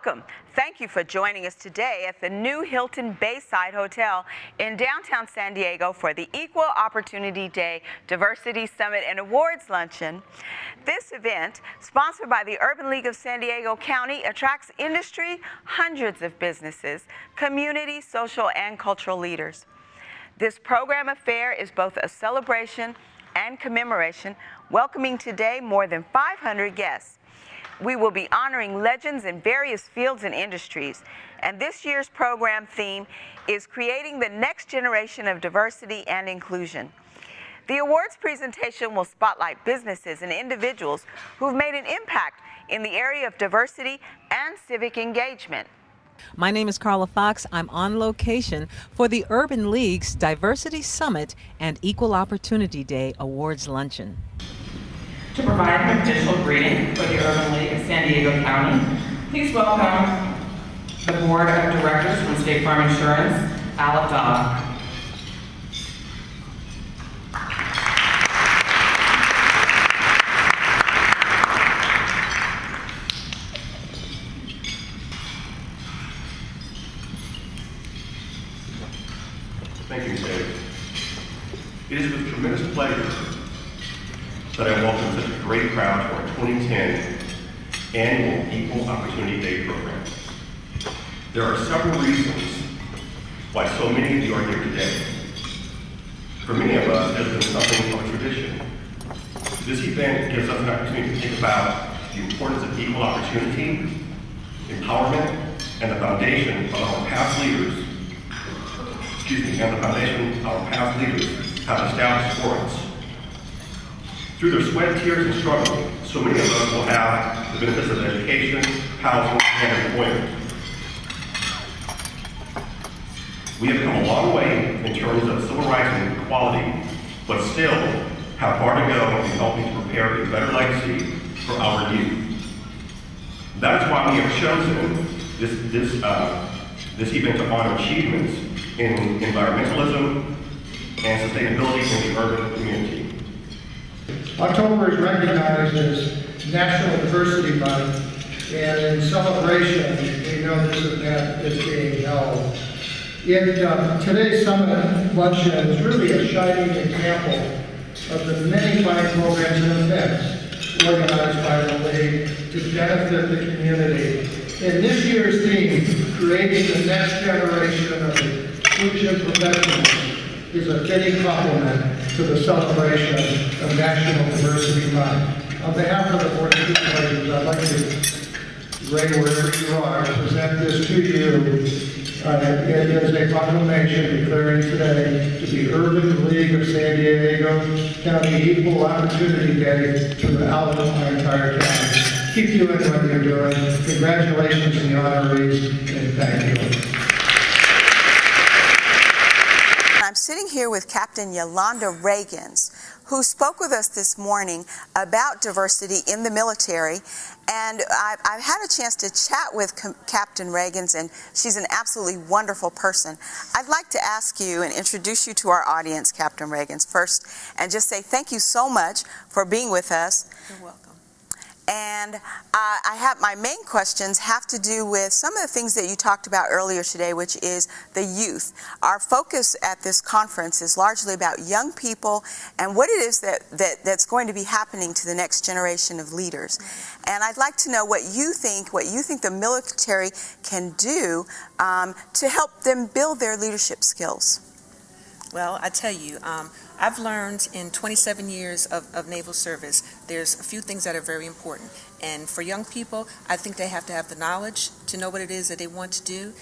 Welcome. Thank you for joining us today at the new Hilton Bayside Hotel in downtown San Diego for the Equal Opportunity Day Diversity Summit and Awards Luncheon. This event, sponsored by the Urban League of San Diego County, attracts industry, hundreds of businesses, community, social, and cultural leaders. This program affair is both a celebration and commemoration, welcoming today more than 500 guests. We will be honoring legends in various fields and industries, and this year's program theme is creating the next generation of diversity and inclusion. The awards presentation will spotlight businesses and individuals who've made an impact in the area of diversity and civic engagement. My name is Carla Fox. I'm on location for the Urban League's Diversity Summit and Equal Opportunity Day Awards Luncheon. To provide an official greeting for the Urban League of San Diego County, please welcome the Board of Directors from State Farm Insurance, Al Abdallah. Thank you, Ms. Davis. It is with tremendous pleasure that I welcome such a great crowd to our 2010 annual Equal Opportunity Day program. There are several reasons why so many of you are here today. For many of us, it has been something of a tradition. This event gives us an opportunity to think about the importance of equal opportunity, empowerment, and the foundation of our past leaders have established for us. Through their sweat, tears, and struggle, so many of us will have the benefits of education, housing, and employment. We have come a long way in terms of civil rights and equality, but still have far to go in helping to prepare a better legacy for our youth. That is why we have chosen this event to honor achievements in environmentalism and sustainability in the urban community. October is recognized as National Diversity Month, and in celebration, we know this event is being held. Today's summit luncheon is really a shining example of the many fine programs and events organized by the League to benefit the community. And this year's theme, creating the next generation of future professionals, is a fitting complement to the celebration of National Diversity Month. On behalf of the Board of Supervisors, I'd like to, Ray, wherever you are, present this to you. It is a proclamation declaring today to be Urban League of San Diego County Equal Opportunity Day throughout our entire county. Keep doing what you're doing. Congratulations to the honorees, and thank you. I'm sitting here with Captain Yolanda Reagans, who spoke with us this morning about diversity in the military. And I've had a chance to chat with Captain Reagans, and she's an absolutely wonderful person. I'd like to ask you and introduce you to our audience, Captain Reagans, first, and just say thank you so much for being with us. You're welcome. And my main questions have to do with some of the things that you talked about earlier today, which is the youth. Our focus at this conference is largely about young people and what it is that's going to be happening to the next generation of leaders. And I'd like to know what you think the military can do to help them build their leadership skills. Well, I tell you, I've learned in 27 years of naval service, there's a few things that are very important. And for young people, I think they have to have the knowledge to know what it is that they want to do.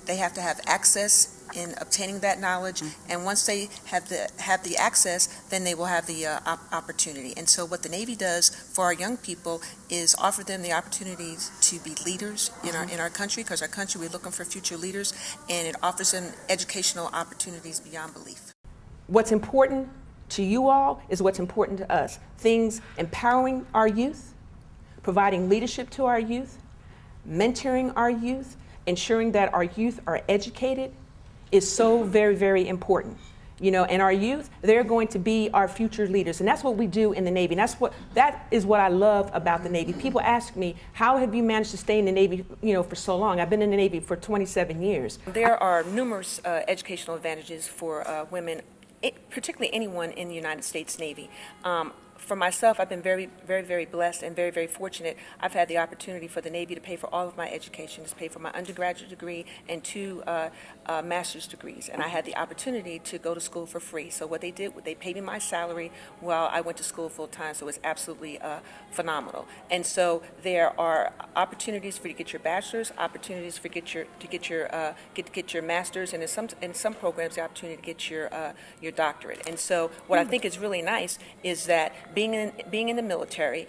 They have to have access in obtaining that knowledge. And once they have the access, then they will have the opportunity. And so what the Navy does for our young people is offer them the opportunities to be leaders in our country, because our country, we're looking for future leaders, and it offers them educational opportunities beyond belief. What's important to you all is what's important to us. Things empowering our youth, providing leadership to our youth, mentoring our youth, ensuring that our youth are educated is so very, very important. and our youth, they're going to be our future leaders. And that's what we do in the Navy. And that is what I love about the Navy. People ask me, how have you managed to stay in the Navy, for so long? I've been in the Navy for 27 years. There are numerous educational advantages for women, particularly anyone in the United States Navy. For myself, I've been very, very, very blessed and very, very fortunate. I've had the opportunity for the Navy to pay for all of my education, to pay for my undergraduate degree and 2 master's degrees. And I had the opportunity to go to school for free. So what they did, they paid me my salary while I went to school full time. So it was absolutely phenomenal. And so there are opportunities for you to get your bachelor's, opportunities for to get your master's, and in some programs the opportunity to get your doctorate. And so what I think is really nice is that being in the military,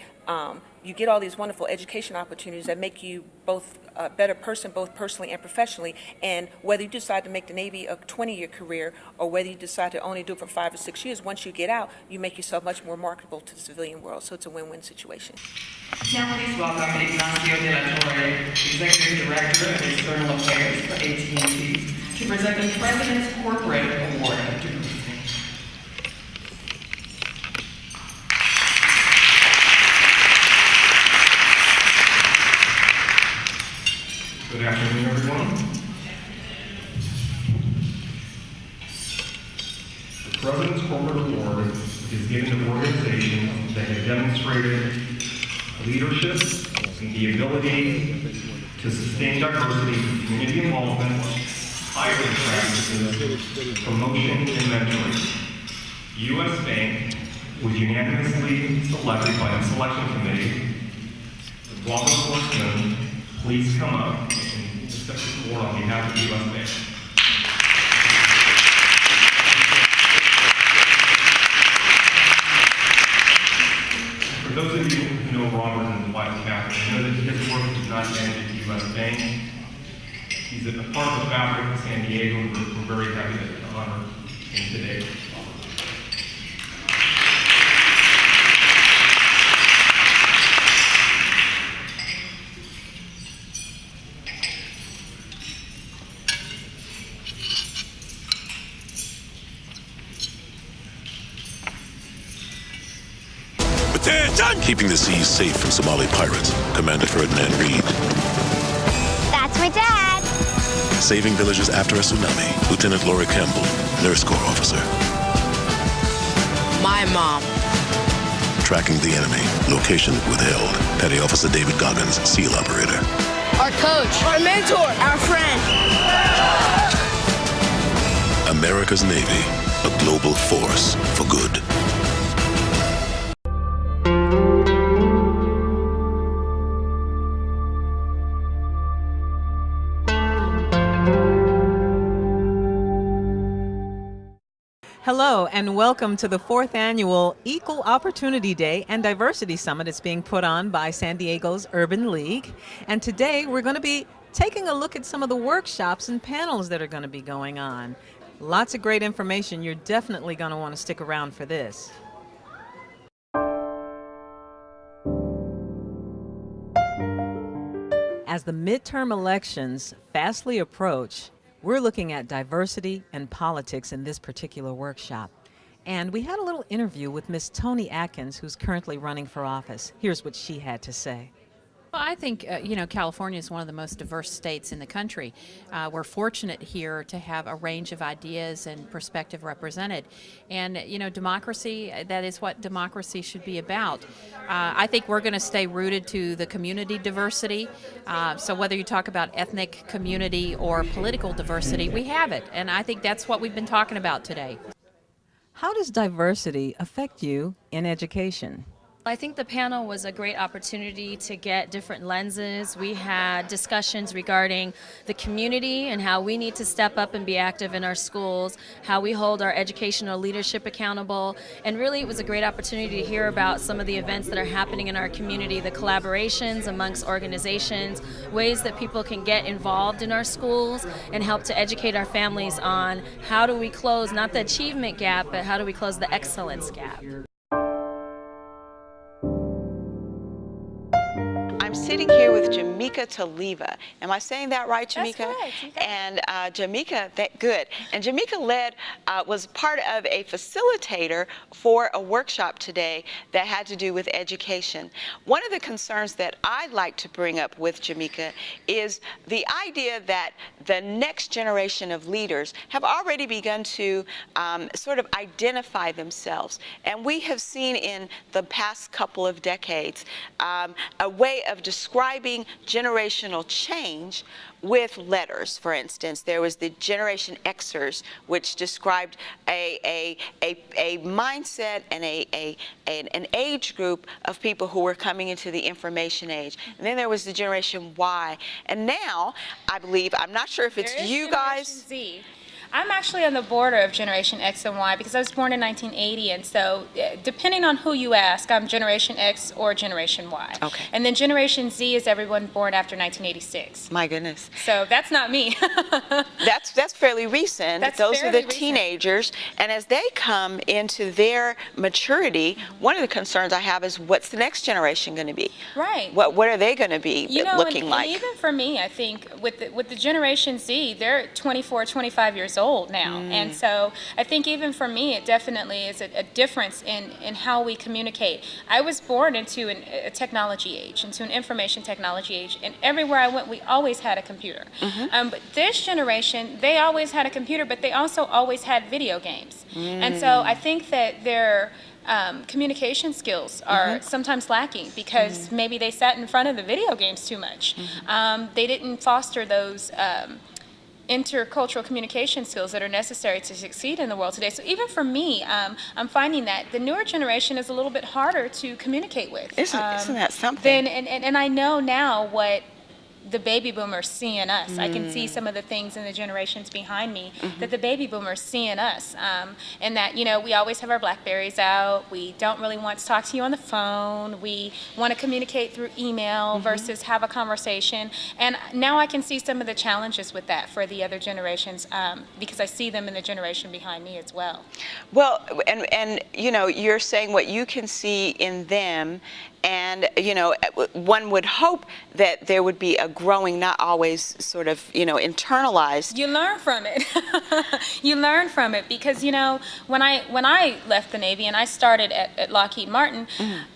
you get all these wonderful education opportunities that make you both a better person, both personally and professionally. And whether you decide to make the Navy a 20-year career or whether you decide to only do it for 5 or 6 years, once you get out, you make yourself much more marketable to the civilian world. So it's a win-win situation. Now please welcome Ignacio de la Torre, Executive Director of External Affairs for AT&T, to present the President's Corporate Award of Diversity. Good afternoon, everyone. The President's Corporate Award is given to organizations that have demonstrated leadership and the ability to sustain diversity through community involvement, hiring practices, promotion, and mentoring. U.S. Bank was unanimously selected by the selection committee. Robert Horstman, please come up and accept this award on behalf of U.S. Bank. For those of you who know Robert and his wife Catherine, know that his work does not end at U.S. Bank. He's a part of the fabric of San Diego, and we're very happy to honor him today. Keeping the seas safe from Somali pirates, Commander Ferdinand Reed. That's my dad. Saving villages after a tsunami, Lieutenant Laura Campbell, Nurse Corps officer. My mom. Tracking the enemy, location withheld, Petty Officer David Goggins, SEAL operator. Our coach. Our mentor. Our friend. America's Navy, a global force for good. Hello and welcome to the 4th Annual Equal Opportunity Day and Diversity Summit. It's being put on by San Diego's Urban League. And today we're going to be taking a look at some of the workshops and panels that are going to be going on. Lots of great information. You're definitely going to want to stick around for this. As the midterm elections fastly approach, we're looking at diversity and politics in this particular workshop. And we had a little interview with Miss Toni Atkins, who's currently running for office. Here's what she had to say. Well, I think, California is one of the most diverse states in the country. We're fortunate here to have a range of ideas and perspective represented. And, democracy, that is what democracy should be about. I think we're going to stay rooted to the community diversity. So whether you talk about ethnic community or political diversity, we have it. And I think that's what we've been talking about today. How does diversity affect you in education? I think the panel was a great opportunity to get different lenses. We had discussions regarding the community and how we need to step up and be active in our schools, how we hold our educational leadership accountable, and really it was a great opportunity to hear about some of the events that are happening in our community, the collaborations amongst organizations, ways that people can get involved in our schools and help to educate our families on how do we close not the achievement gap, but how do we close the excellence gap. I'm sitting here with Jamaica Taliva. Am I saying that right, Jamaica? That's correct. You got it. And Jamaica, good. And Jamaica was part of a facilitator for a workshop today that had to do with education. One of the concerns that I'd like to bring up with Jamaica is the idea that the next generation of leaders have already begun to sort of identify themselves. And we have seen in the past couple of decades a way of describing generational change with letters. For instance, there was the Generation Xers, which described a mindset and an age group of people who were coming into the information age. And then there was the Generation Y. And now, I believe, I'm not sure if it's you guys. Z. I'm actually on the border of Generation X and Y because I was born in 1980, and so depending on who you ask, I'm Generation X or Generation Y. Okay. And then Generation Z is everyone born after 1986. My goodness. So that's not me. That's fairly recent. Those are the teenagers, and as they come into their maturity, one of the concerns I have is what's the next generation going to be? Right. What are they going to be looking like? And even for me, I think with the Generation Z, they're 24, 25 years old now. And so I think even for me, it definitely is a difference in how we communicate. I was born into a technology age, into an information technology age, and everywhere I went, we always had a computer. But this generation, they always had a computer, but they also always had video games. And so I think that their communication skills are sometimes lacking because maybe they sat in front of the video games too much. They didn't foster those intercultural communication skills that are necessary to succeed in the world today. So even for me, I'm finding that the newer generation is a little bit harder to communicate with. Isn't that something? And I know now what the baby boomers see in us. I can see some of the things in the generations behind me that the baby boomers see in us. And that, we always have our Blackberries out. We don't really want to talk to you on the phone. We want to communicate through email versus have a conversation. And now I can see some of the challenges with that for the other generations because I see them in the generation behind me as well. Well, and you're saying what you can see in them. And, one would hope that there would be a growing, not always sort of, internalized. You learn from it. You learn from it because, when I left the Navy and I started at Lockheed Martin,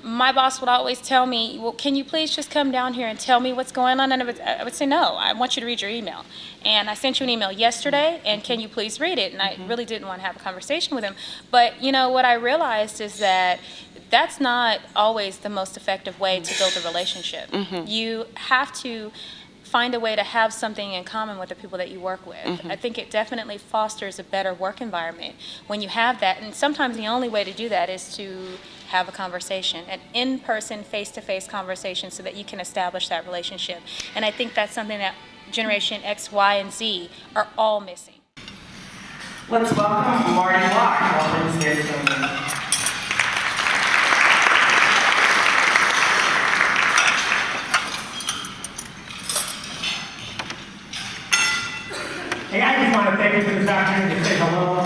my boss would always tell me, well, can you please just come down here and tell me what's going on? And I would say, no, I want you to read your email. And I sent you an email yesterday, and can you please read it? And I really didn't want to have a conversation with him. But, what I realized is that that's not always the most effective way to build a relationship. You have to find a way to have something in common with the people that you work with. I think it definitely fosters a better work environment when you have that. And sometimes the only way to do that is to have a conversation, an in-person, face-to-face conversation so that you can establish that relationship. And I think that's something that Generation X, Y, and Z are all missing. Let's welcome Marty Locke. Welcome to State Assembly. Hey, I just want to thank you for this opportunity to say hello.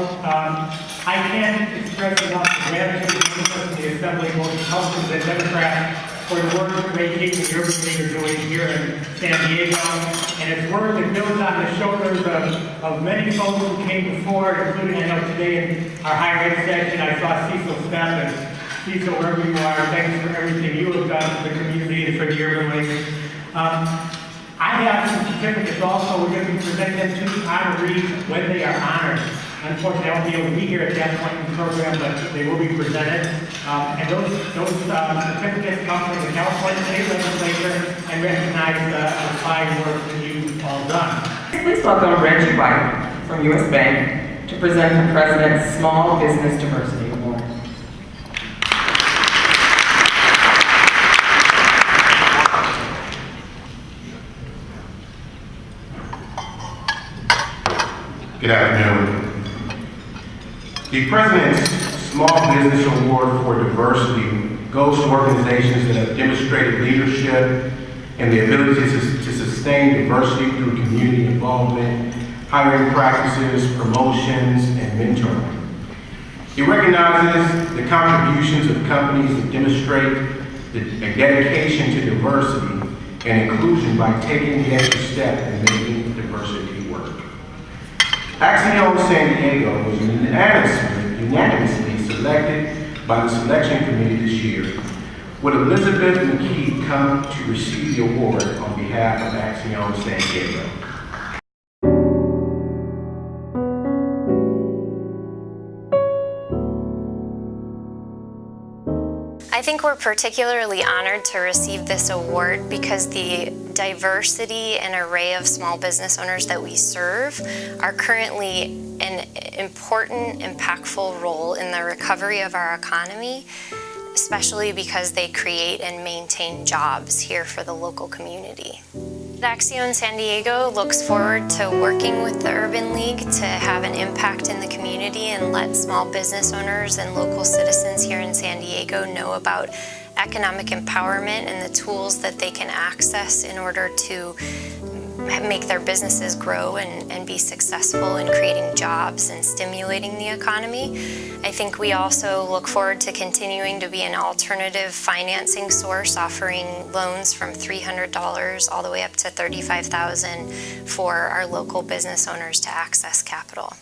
I can't express enough gratitude to the Assembly, both Republicans and Democrats, for the work that they keep the urban league are doing here in San Diego. And it's work that builds on the shoulders of many folks who came before, including, I know today in our higher ed section, I saw Cecil Stepp. And Cecil, wherever you are, thanks for everything you have done for the community and for the urban league. I have some certificates also. We're going to be presenting them to honorees when they are honored. Unfortunately, I won't be able to be here at that point in the program, but they will be presented. And those certificates come from the California State Legislature and recognize the fine work that you've all done. Please welcome Reggie White from U.S. Bank to present the President's Small Business Diversity Award. Good afternoon. The President's Small Business Award for Diversity goes to organizations that have demonstrated leadership and the ability to sustain diversity through community involvement, hiring practices, promotions, and mentoring. It recognizes the contributions of companies that demonstrate a dedication to diversity and inclusion by taking the extra step and making diversity work. Axiom San Diego was unanimously selected by the selection committee this year. Would Elizabeth McKee come to receive the award on behalf of Axiom San Diego? I think we're particularly honored to receive this award because the diversity and array of small business owners that we serve are currently an important, impactful role in the recovery of our economy, especially because they create and maintain jobs here for the local community. Axiom San Diego looks forward to working with the Urban League to have an impact in the community and let small business owners and local citizens here in San Diego know about economic empowerment and the tools that they can access in order to make their businesses grow and be successful in creating jobs and stimulating the economy. I think we also look forward to continuing to be an alternative financing source, offering loans from $300 all the way up to $35,000 for our local business owners to access capital.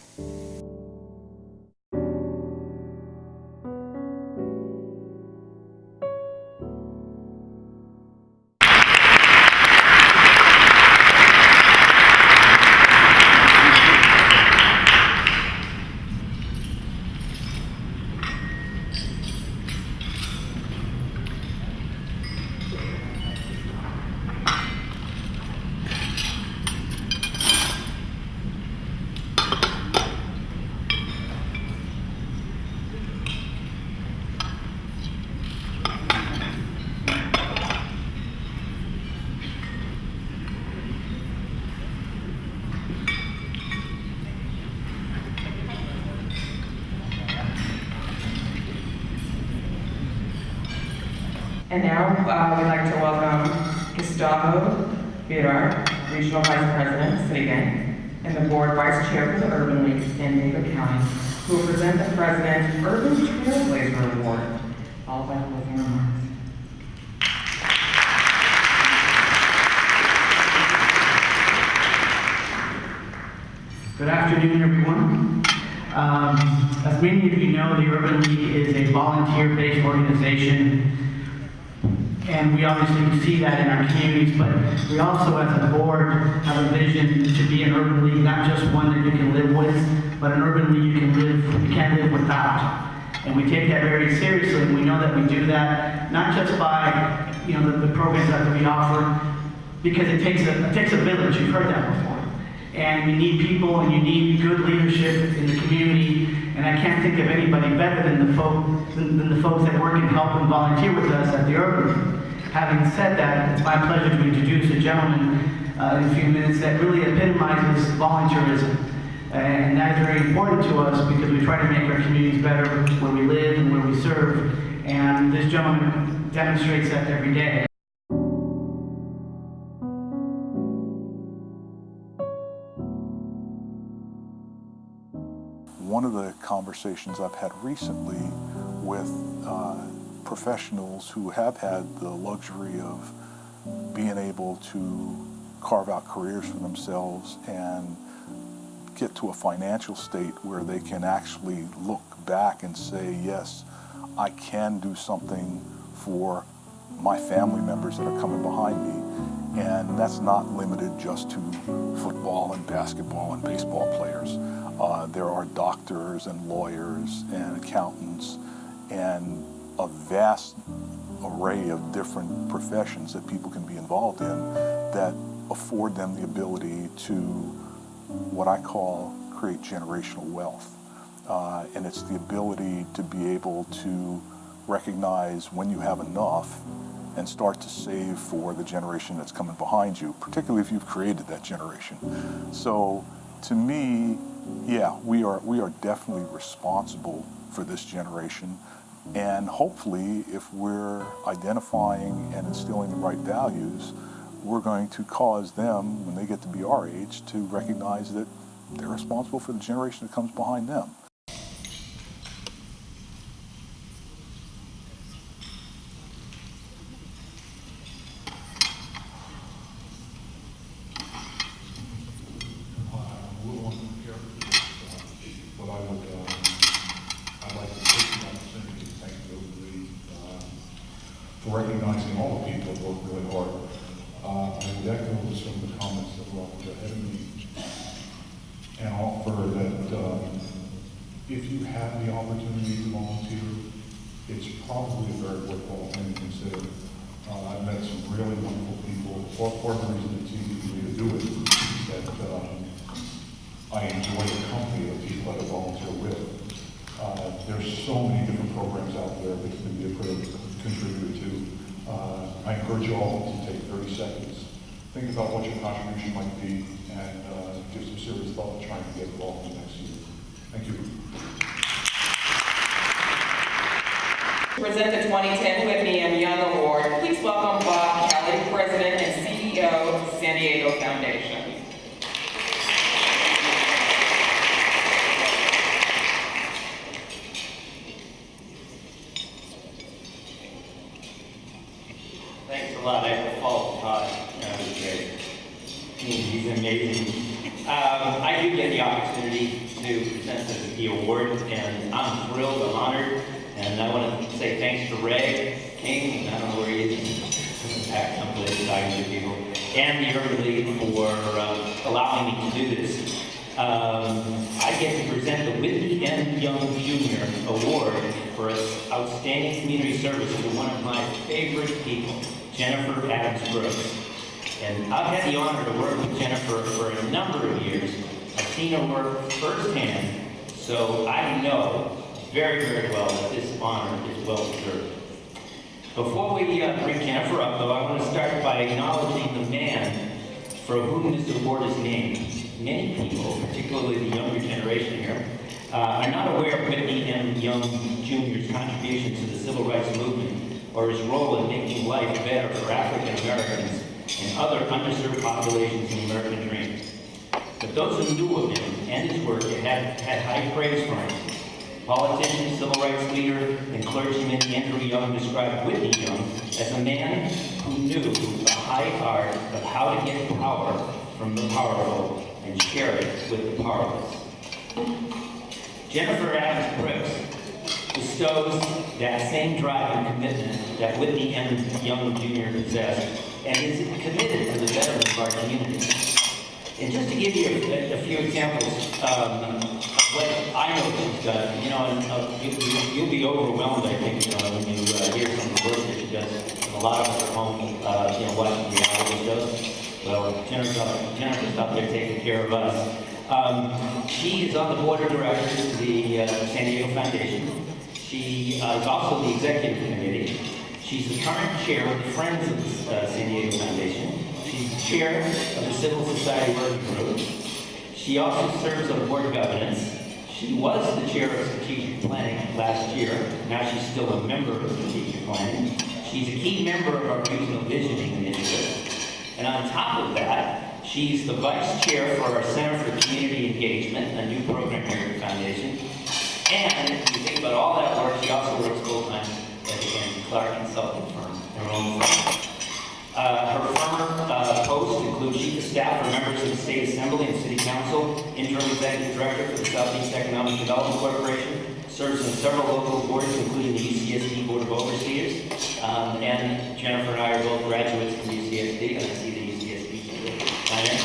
And now we'd like to welcome Gustavo Virar, Regional Vice President, City Bank, and the Board Vice Chair for the Urban League of San Diego County, who will present the President's Urban Trailblazer Award, followed by closing remarks. Good afternoon, everyone. As many of you know, the Urban League is a volunteer-based organization, and we obviously see that in our communities, but we also, as a board, have a vision to be an urban league, not just one that you can live with, but an urban league you can't live without. And we take that very seriously, and we know that we do that not just by the programs that we offer, because it takes a village. You've heard that before. And you need people, and you need good leadership in the community. And I can't think of anybody better than the folks that work and help and volunteer with us at the Urban League. Having said that, it's my pleasure to introduce a gentleman in a few minutes that really epitomizes volunteerism. And that is very important to us because we try to make our communities better where we live and where we serve. And this gentleman demonstrates that every day. One of the conversations I've had recently with professionals who have had the luxury of being able to carve out careers for themselves and get to a financial state where they can actually look back and say, yes, I can do something for my family members that are coming behind me. And that's not limited just to football and basketball and baseball players. There are doctors and lawyers and accountants and a vast array of different professions that people can be involved in that afford them the ability to, what I call, create generational wealth. And it's the ability to be able to recognize when you have enough and start to save for the generation that's coming behind you, particularly if you've created that generation. So to me, yeah, we are definitely responsible for this generation. And hopefully, if we're identifying and instilling the right values, we're going to cause them, when they get to be our age, to recognize that they're responsible for the generation that comes behind them. work really hard. I would echo some of the comments that were offered ahead of me and offer that if you have the opportunity to volunteer, it's probably a very worthwhile thing to consider. I've met some really wonderful people. Part of the reason it's easy for me to do it is that I enjoy the company of people that I volunteer with. There's so many different programs out there that you can be a contributor to. I encourage you all to take 30 seconds, think about what your contribution might be, and give some serious thought to trying to get involved in the next year. Thank you. To present the 2010 Whitney M. Young Award, please welcome Bob Kelly, President and CEO of San Diego Foundation. Thanks a lot. I have to follow Todd. That was great. He's amazing. I do get the opportunity to present the award, and I'm thrilled, I'm honored, and I want to say thanks to Ray King, I don't know where he is, back someplace talking to people, and the Urban League for allowing me to do this. I get to present the Whitney M. Young Jr. Award for outstanding community service to one of my favorite people, Jennifer Adams Brooks. And I've had the honor to work with Jennifer for a number of years. I've seen her work firsthand, so I know very, very well that this honor is well deserved. Before we bring Jennifer up, though, I want to start by acknowledging the man for whom this award is named. Many people, particularly the younger generation here, are not aware of Whitney M. Young Jr.'s contribution to the civil rights movement or his role in making life better for African Americans and other underserved populations in the American dream. But those who knew of him and his work had high praise for him. Politician, civil rights leader, and clergyman Andrew Young described Whitney Young as a man who knew the high art of how to get power from the powerful and share it with the powerless. Jennifer Adams Brooks bestows that same drive and commitment that Whitney M. Young Jr. possessed, and is committed to the betterment of our community. And just to give you a few examples of what I know she's done, you know, and you'll be overwhelmed, I think, you know, when you hear some of the work that she does. A lot of us are home, you know, watching reality shows. Well, Jennifer's out there taking care of us. She is on the board of directors of the San Diego Foundation. She is also the executive committee. She's the current chair of the Friends of the San Diego Foundation. She's the chair of the Civil Society Working Group. She also serves on the Board of Governance. She was the chair of Strategic Planning last year. Now she's still a member of Strategic Planning. She's a key member of our Regional Visioning Initiative. And on top of that, she's the vice chair for our Center for Community Engagement, a new program here at the Foundation. And if you think about all that work, she also works full-time at the Andy Clark Consulting Firm, her own firm. Her former posts include Chief of Staff for members of the State Assembly and City Council, Interim Executive Director for the Southeast Economic Development Corporation, serves on several local boards, including the UCSD Board of Overseers, and Jennifer and I are both graduates from UCSD, and I see the UCSD finance.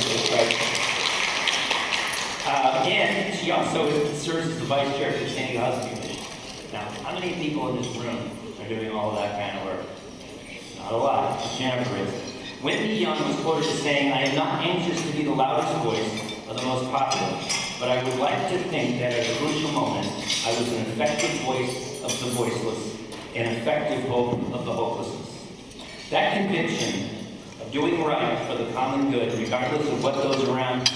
And she also serves as the Vice Chair for the San Diego Housing Commission. Now, how many people in this room are doing all of that kind of work? Not a lot. Jennifer is. Whitney Young was quoted as saying, "I am not anxious to be the loudest voice or the most popular, but I would like to think that at a crucial moment, I was an effective voice of the voiceless, an effective hope of the hopelessness." That conviction of doing right for the common good, regardless of what those around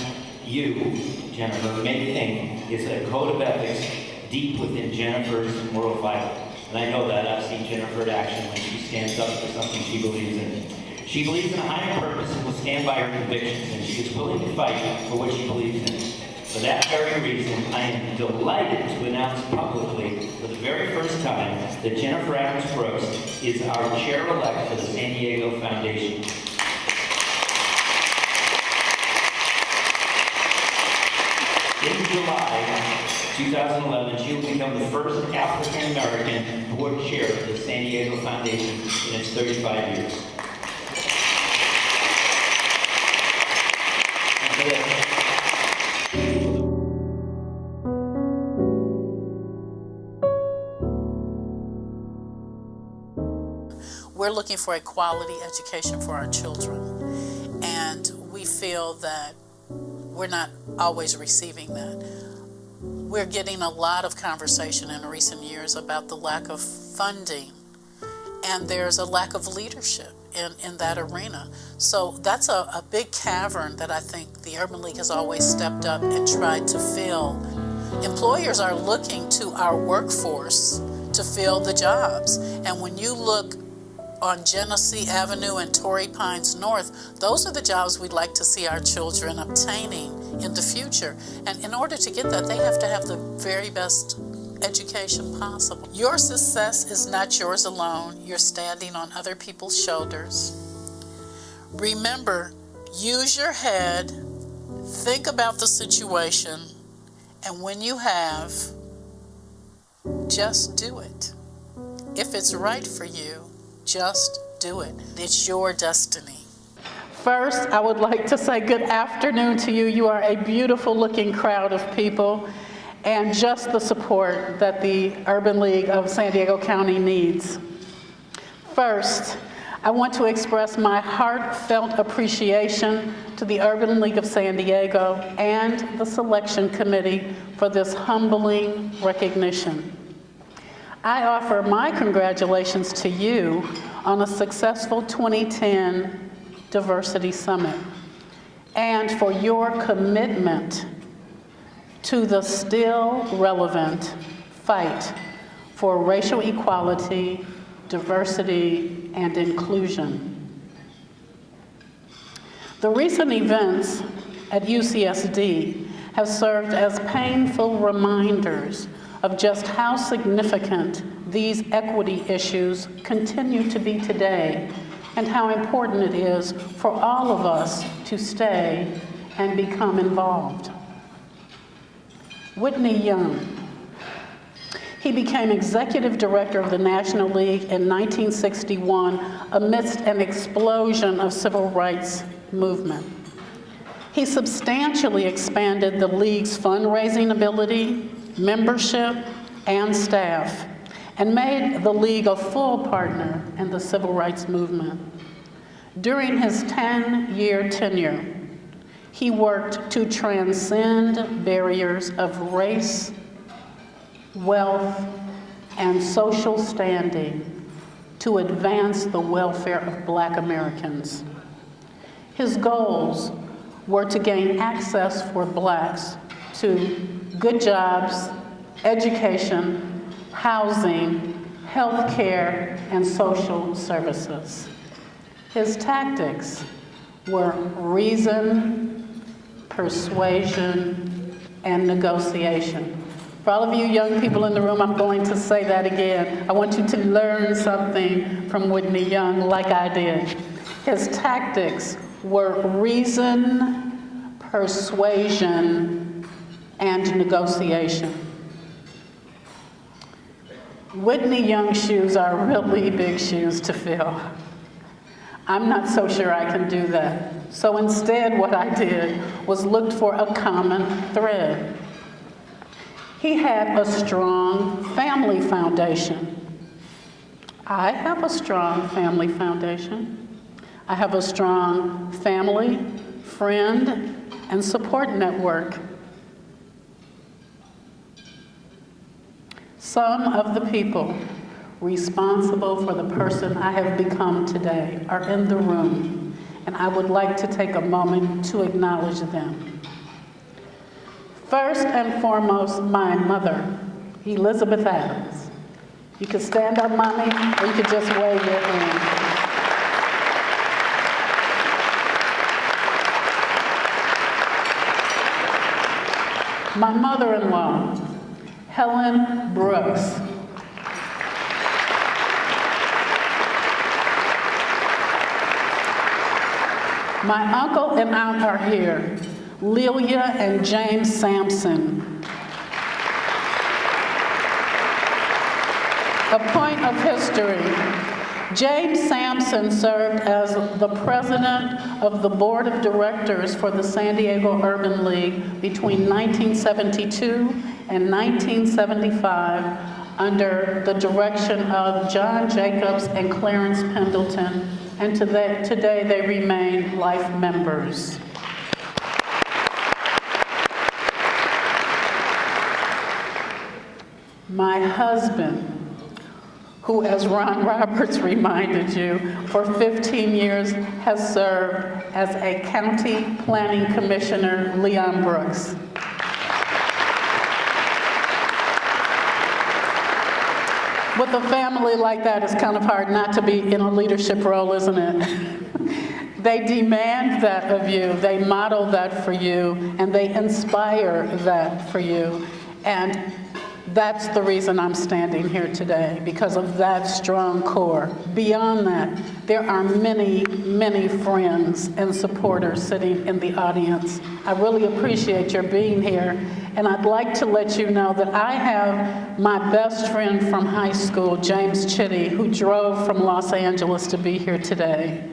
you, Jennifer, may think, is a code of ethics deep within Jennifer's moral fiber. And I know that. I've seen Jennifer in action when she stands up for something she believes in. She believes in a higher purpose and will stand by her convictions, and she is willing to fight for what she believes in. For that very reason, I am delighted to announce publicly for the very first time that Jennifer Adams Brooks is our chair-elect for the San Diego Foundation. In July 2011, she will become the first African-American board chair of the San Diego Foundation in its 35 years. we're looking for a quality education for our children, and we feel that we're not always receiving that. We're getting a lot of conversation in recent years about the lack of funding, and there's a lack of leadership in that arena. So that's a big cavern that I think the Urban League has always stepped up and tried to fill. Employers are looking to our workforce to fill the jobs. And when you look on Genesee Avenue and Torrey Pines North, those are the jobs we'd like to see our children obtaining in the future. And in order to get that, they have to have the very best education possible. Your success is not yours alone. You're standing on other people's shoulders. Remember, use your head, think about the situation, and when you have, just do it. If it's right for you, just do it. It's your destiny. First, I would like to say good afternoon to you. You are a beautiful looking crowd of people, and just the support that the Urban League of San Diego County needs. First, I want to express my heartfelt appreciation to the Urban League of San Diego and the selection committee for this humbling recognition. I offer my congratulations to you on a successful 2010 Diversity Summit and for your commitment to the still relevant fight for racial equality, diversity, and inclusion. The recent events at UCSD have served as painful reminders of just how significant these equity issues continue to be today and how important it is for all of us to stay and become involved. Whitney Young. He became executive director of the National League in 1961 amidst an explosion of civil rights movement. He substantially expanded the League's fundraising ability, membership, and staff, and made the League a full partner in the civil rights movement. During his 10-year tenure, he worked to transcend barriers of race, wealth, and social standing to advance the welfare of Black Americans. His goals were to gain access for Blacks to good jobs, education, housing, health care, and social services. His tactics were reason, persuasion, and negotiation. For all of you young people in the room, I'm going to say that again. I want you to learn something from Whitney Young like I did. His tactics were reason, persuasion, and negotiation. Whitney Young's shoes are really big shoes to fill. I'm not so sure I can do that. So instead, what I did was looked for a common thread. He had a strong family foundation. I have a strong family foundation. I have a strong family, friend, and support network. Some of the people responsible for the person I have become today are in the room, and I would like to take a moment to acknowledge them. First and foremost, my mother, Elizabeth Adams. You could stand up, Mommy, or you could just wave your hand. My mother-in-law, Helen Brooks. My uncle and aunt are here, Lilia and James Sampson. A point of history. James Sampson served as the president of the board of directors for the San Diego Urban League between 1972 and 1975 under the direction of John Jacobs and Clarence Pendleton, and today they remain life members. My husband, who, as Ron Roberts reminded you, for 15 years has served as a county planning commissioner, Leon Brooks. With a family like that, it's kind of hard not to be in a leadership role, isn't it? They demand that of you, they model that for you, and they inspire that for you. And that's the reason I'm standing here today, because of that strong core. Beyond that, there are many, many friends and supporters sitting in the audience. I really appreciate your being here, and I'd like to let you know that I have my best friend from high school, James Chitty, who drove from Los Angeles to be here today.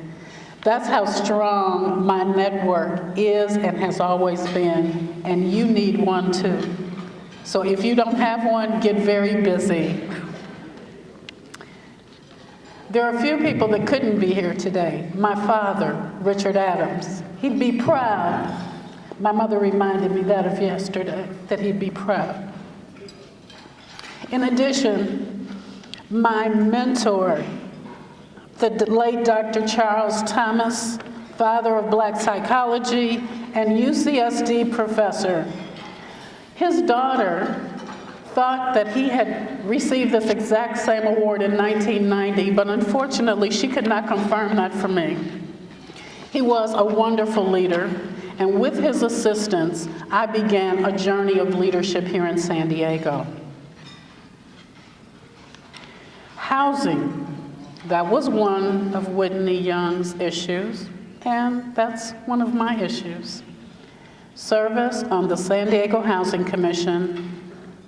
That's how strong my network is and has always been, and you need one too. So if you don't have one, get very busy. There are a few people that couldn't be here today. My father, Richard Adams, he'd be proud. My mother reminded me that of yesterday, that he'd be proud. In addition, my mentor, the late Dr. Charles Thomas, father of Black psychology and UCSD professor. His daughter thought that he had received this exact same award in 1990, but unfortunately she could not confirm that for me. He was a wonderful leader, and with his assistance, I began a journey of leadership here in San Diego. Housing, that was one of Whitney Young's issues, and that's one of my issues. Service on the San Diego Housing Commission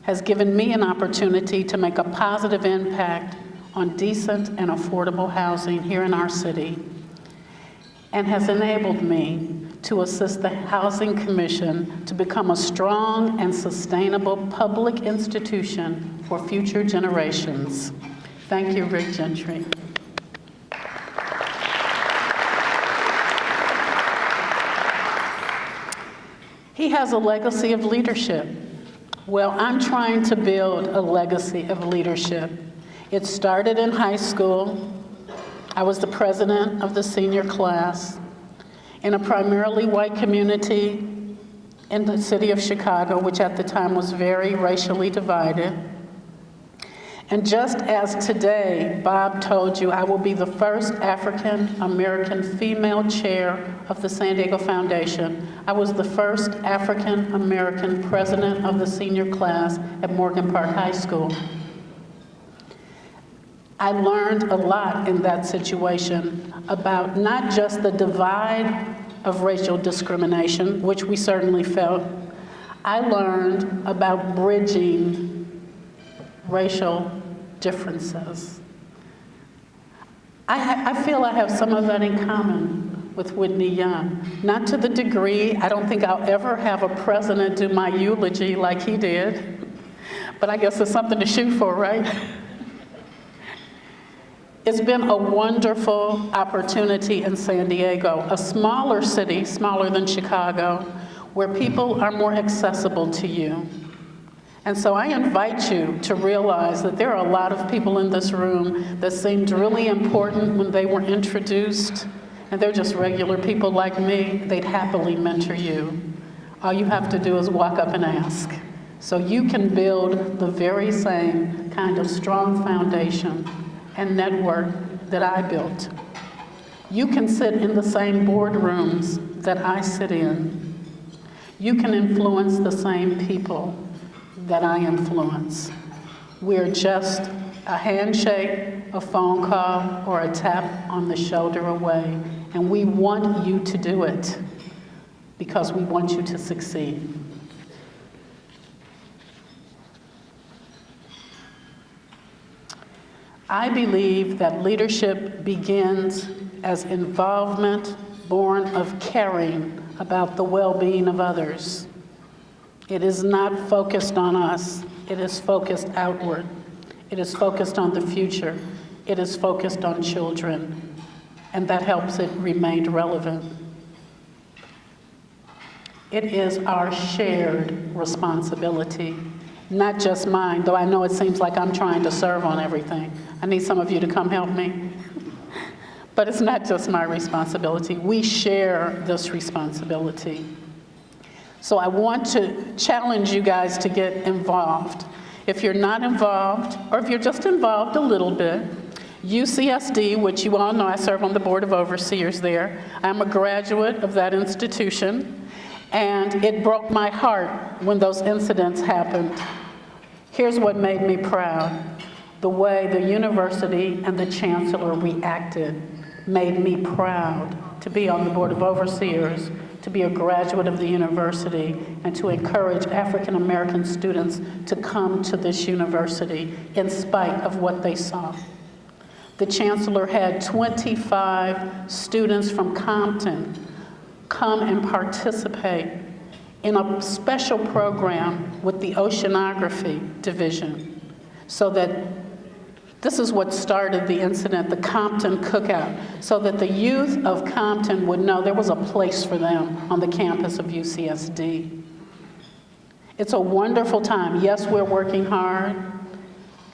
has given me an opportunity to make a positive impact on decent and affordable housing here in our city, and has enabled me to assist the Housing Commission to become a strong and sustainable public institution for future generations. Thank you, Rick Gentry. He has a legacy of leadership. Well, I'm trying to build a legacy of leadership. It started in high school. I was the president of the senior class in a primarily white community in the city of Chicago, which at the time was very racially divided. And just as today, Bob told you, I will be the first African-American female chair of the San Diego Foundation. I was the first African-American president of the senior class at Morgan Park High School. I learned a lot in that situation about not just the divide of racial discrimination, which we certainly felt. I learned about bridging racial differences. I feel I have some of that in common with Whitney Young. Not to the degree, I don't think I'll ever have a president do my eulogy like he did, but I guess it's something to shoot for, right? It's been a wonderful opportunity in San Diego, a smaller city, smaller than Chicago, where people are more accessible to you. And so I invite you to realize that there are a lot of people in this room that seemed really important when they were introduced, and they're just regular people like me. They'd happily mentor you. All you have to do is walk up and ask. So you can build the very same kind of strong foundation and network that I built. You can sit in the same boardrooms that I sit in. You can influence the same people that I influence. We're just a handshake, a phone call, or a tap on the shoulder away. And we want you to do it because we want you to succeed. I believe that leadership begins as involvement born of caring about the well-being of others. It is not focused on us, it is focused outward. It is focused on the future. It is focused on children, and that helps it remain relevant. It is our shared responsibility, not just mine, though I know it seems like I'm trying to serve on everything. I need some of you to come help me. But it's not just my responsibility. We share this responsibility. So I want to challenge you guys to get involved. If you're not involved, or if you're just involved a little bit, UCSD, which you all know, I serve on the Board of Overseers there. I'm a graduate of that institution, and it broke my heart when those incidents happened. Here's what made me proud. The way the university and the chancellor reacted made me proud to be on the Board of Overseers, to be a graduate of the university, and to encourage African American students to come to this university in spite of what they saw. The chancellor had 25 students from Compton come and participate in a special program with the Oceanography Division, so that this is what started the incident, the Compton Cookout, so that the youth of Compton would know there was a place for them on the campus of UCSD. It's a wonderful time. Yes, we're working hard.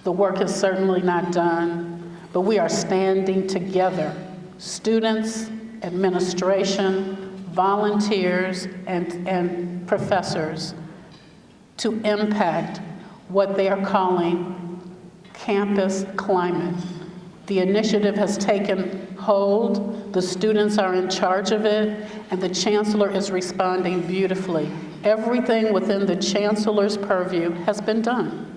The work is certainly not done, but we are standing together, students, administration, volunteers, and professors, to impact what they are calling campus climate. The initiative has taken hold, the students are in charge of it, and the chancellor is responding beautifully. Everything within the chancellor's purview has been done.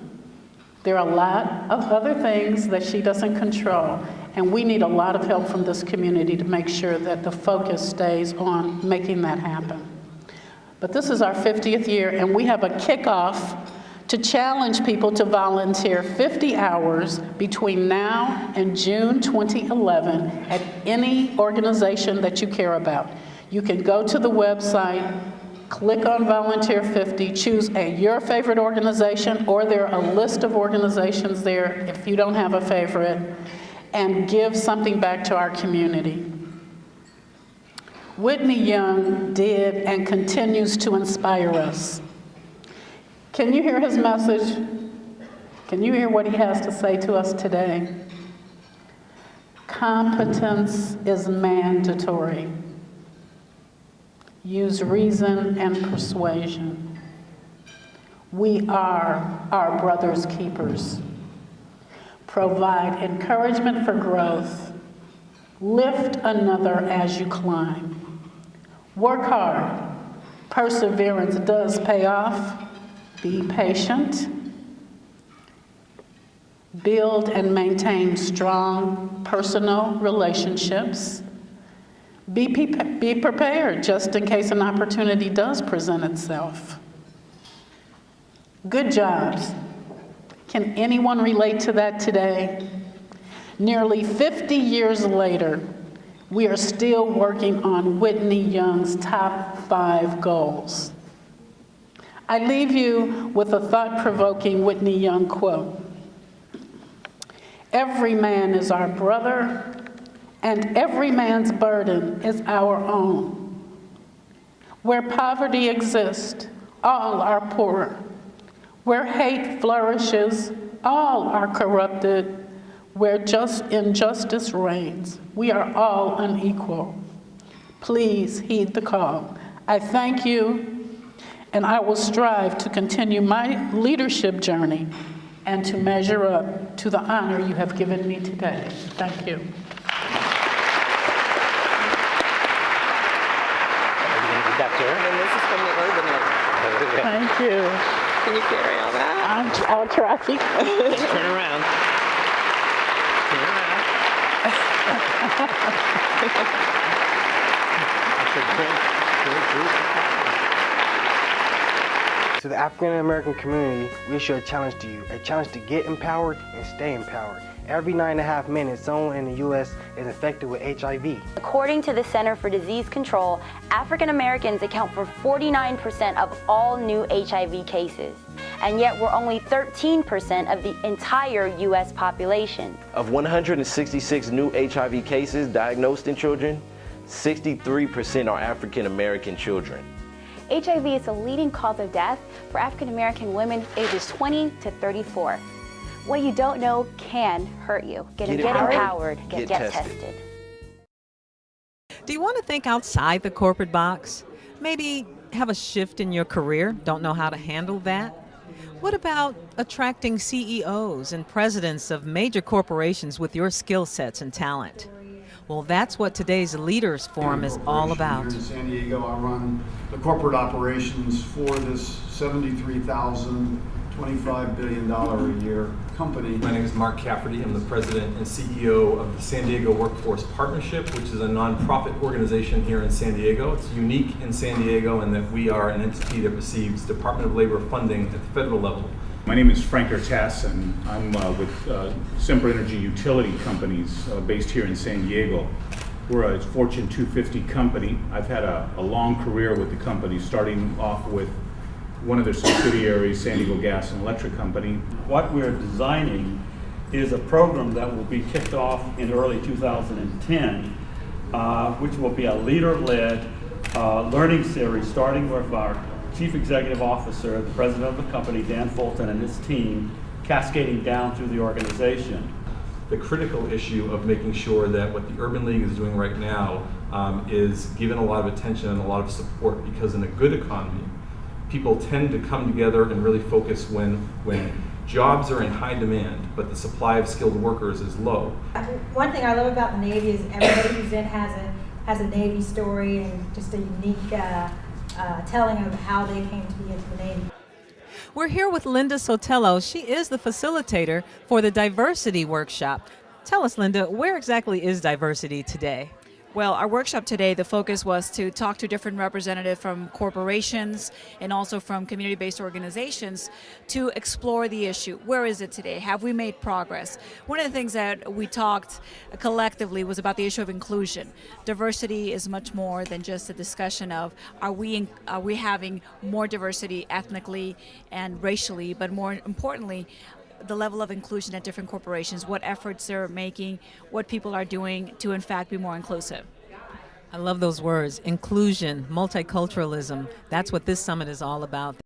There are a lot of other things that she doesn't control, and we need a lot of help from this community to make sure that the focus stays on making that happen. But this is our 50th year, and we have a kickoff to challenge people to volunteer 50 hours between now and June 2011 at any organization that you care about. You can go to the website, click on Volunteer 50, choose your favorite organization, or there are a list of organizations there if you don't have a favorite, and give something back to our community. Whitney Young did and continues to inspire us. Can you hear his message? Can you hear what he has to say to us today? Competence is mandatory. Use reason and persuasion. We are our brother's keepers. Provide encouragement for growth. Lift another as you climb. Work hard. Perseverance does pay off. Be patient. Build and maintain strong personal relationships. Be prepared just in case an opportunity does present itself. Good jobs. Can anyone relate to that today? Nearly 50 years later, we are still working on Whitney Young's top 5 goals. I leave you with a thought-provoking Whitney Young quote. Every man is our brother, and every man's burden is our own. Where poverty exists, all are poor. Where hate flourishes, all are corrupted. Where injustice reigns, we are all unequal. Please heed the call. I thank you, and I will strive to continue my leadership journey and to measure up to the honor you have given me today. Thank you. And this is from the Urban League. Thank you. Can you carry all that? I'll try. Turn around. Turn around. To the African American community, we issue a challenge to you, a challenge to get empowered and stay empowered. Every 9.5 minutes, someone in the U.S. is infected with HIV. According to the Center for Disease Control, African Americans account for 49% of all new HIV cases. and yet we're only 13% of the entire U.S. population. Of 166 new HIV cases diagnosed in children, 63% are African American children. HIV is the leading cause of death for African American women ages 20 to 34. What you don't know can hurt you. Get empowered. Get tested. Do you want to think outside the corporate box? Maybe have a shift in your career? Don't know how to handle that? What about attracting CEOs and presidents of major corporations with your skill sets and talent? Well, that's what today's Leaders Forum is all about. Here in San Diego, I run the corporate operations for this $73,000, $25 billion a year company. My name is Mark Cafferty. I'm the president and CEO of the San Diego Workforce Partnership, which is a nonprofit organization here in San Diego. It's unique in San Diego in that we are an entity that receives Department of Labor funding at the federal level. My name is Frank Artas, and I'm with Sempra Energy Utility Companies based here in San Diego. We're a Fortune 250 company. I've had a long career with the company, starting off with one of their subsidiaries, San Diego Gas and Electric Company. What we're designing is a program that will be kicked off in early 2010, which will be a leader-led learning series starting with our Chief Executive Officer, the president of the company, Dan Fulton, and his team, cascading down through the organization. The critical issue of making sure that what the Urban League is doing right now is given a lot of attention and a lot of support, because in a good economy, people tend to come together and really focus when jobs are in high demand, but the supply of skilled workers is low. One thing I love about the Navy is everybody who's in has a Navy story and just a unique telling of how they came to be into the Navy. We're here with Linda Sotelo. She is the facilitator for the Diversity Workshop. Tell us, Linda, where exactly is diversity today? Well, our workshop today, the focus was to talk to different representatives from corporations and also from community-based organizations to explore the issue. Where is it today? Have we made progress? One of the things that we talked collectively was about the issue of inclusion. Diversity is much more than just a discussion of are we having more diversity ethnically and racially, but more importantly, the level of inclusion at different corporations, what efforts they're making, what people are doing to in fact be more inclusive. I love those words, inclusion, multiculturalism. That's what this summit is all about.